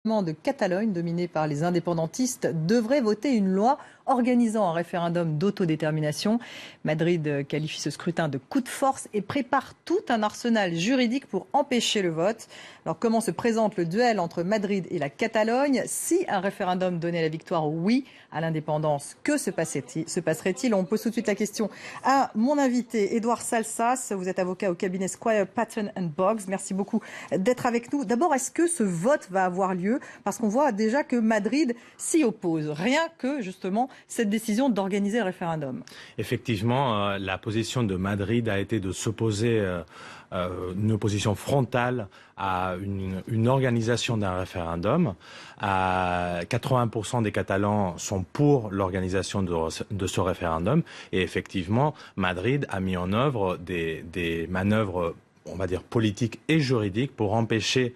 De Catalogne, dominé par les indépendantistes, devrait voter une loi organisant un référendum d'autodétermination. Madrid qualifie ce scrutin de coup de force et prépare tout un arsenal juridique pour empêcher le vote. Alors comment se présente le duel entre Madrid et la Catalogne? Si un référendum donnait la victoire au oui à l'indépendance, que se passerait-il? On pose tout de suite la question à mon invité, Édouard Salsas. Vous êtes avocat au cabinet Squire, Patton & Boggs. Merci beaucoup d'être avec nous. D'abord, est-ce que ce vote va avoir lieu? Parce qu'on voit déjà que Madrid s'y oppose. Rien que, justement, cette décision d'organiser le référendum. Effectivement, la position de Madrid a été de s'opposer, une opposition frontale à une organisation d'un référendum. 80% des Catalans sont pour l'organisation de ce référendum. Et effectivement, Madrid a mis en œuvre des manœuvres, on va dire, politiques et juridiques pour empêcher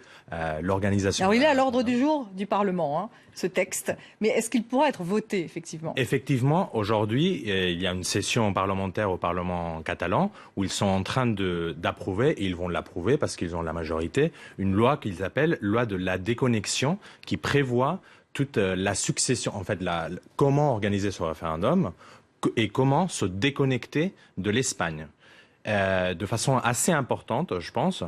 l'organisation. Alors il est à l'ordre du jour du Parlement, ce texte, mais est-ce qu'il pourra être voté, effectivement? Effectivement, aujourd'hui, il y a une session parlementaire au Parlement catalan où ils sont en train d'approuver, et ils vont l'approuver parce qu'ils ont la majorité, une loi qu'ils appellent loi de la déconnexion qui prévoit toute la succession, en fait, comment organiser ce référendum et comment se déconnecter de l'Espagne. De façon assez importante, je pense,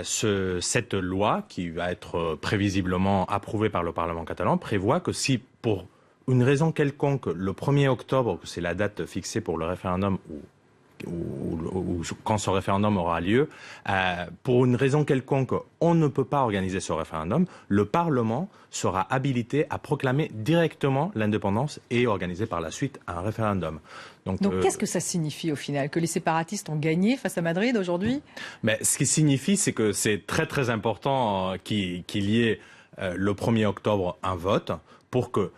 cette loi, qui va être prévisiblement approuvée par le Parlement catalan, prévoit que si, pour une raison quelconque, le 1er octobre, que c'est la date fixée pour le référendum, ou quand ce référendum aura lieu, pour une raison quelconque, on ne peut pas organiser ce référendum, le Parlement sera habilité à proclamer directement l'indépendance et organiser par la suite un référendum. Donc qu'est-ce que ça signifie au final? Que les séparatistes ont gagné face à Madrid aujourd'hui? Ce qui signifie, c'est que c'est très très important qu'il y ait le 1er octobre un vote pour que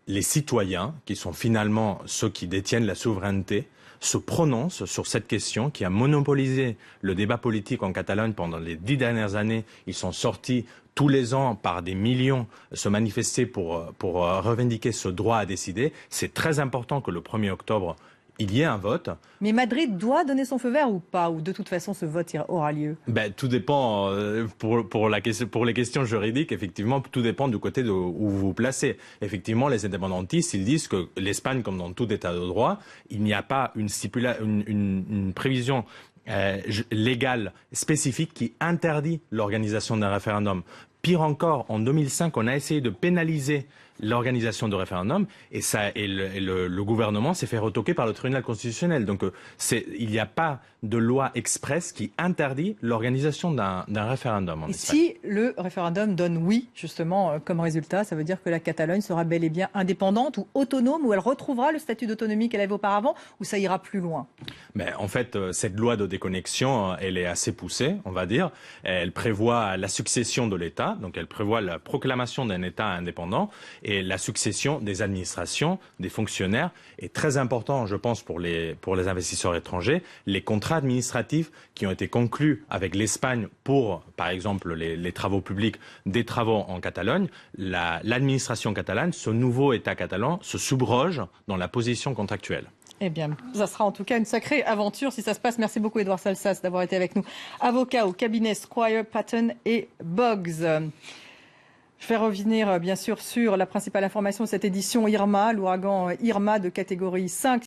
les citoyens, qui sont finalement ceux qui détiennent la souveraineté, se prononcent sur cette question qui a monopolisé le débat politique en Catalogne pendant les 10 dernières années. Ils sont sortis tous les ans par des millions se manifester pour revendiquer ce droit à décider. C'est très important que le 1er octobre, il y ait un vote. Mais Madrid doit donner son feu vert ou pas? Ou de toute façon, ce vote aura lieu? Tout dépend, pour les questions juridiques, effectivement, tout dépend du côté où vous vous placez. Effectivement, les indépendantistes, ils disent que l'Espagne, comme dans tout état de droit, il n'y a pas une prévision légale spécifique qui interdit l'organisation d'un référendum. Pire encore, en 2005, on a essayé de pénaliser l'organisation de référendum et le gouvernement s'est fait retoquer par le tribunal constitutionnel. Donc il n'y a pas de loi expresse qui interdit l'organisation d'un référendum en Espagne. Si le référendum donne oui, justement, comme résultat, ça veut dire que la Catalogne sera bel et bien indépendante ou autonome, ou elle retrouvera le statut d'autonomie qu'elle avait auparavant, ou ça ira plus loin? En fait, cette loi de déconnexion, elle est assez poussée, on va dire. Elle prévoit la succession de l'État, donc elle prévoit la proclamation d'un État indépendant et la succession des administrations, des fonctionnaires. Et très important, je pense, pour les investisseurs étrangers, les contrats administratifs qui ont été conclus avec l'Espagne pour, par exemple, les travaux publics, des travaux en Catalogne. L'administration catalane, ce nouveau État catalan, se subroge dans la position contractuelle. Eh bien, ça sera en tout cas une sacrée aventure si ça se passe. Merci beaucoup, Édouard Salsas, d'avoir été avec nous. Avocat au cabinet Squire, Patton & Boggs. Je vais revenir, bien sûr, sur la principale information de cette édition, Irma, l'ouragan Irma de catégorie 5.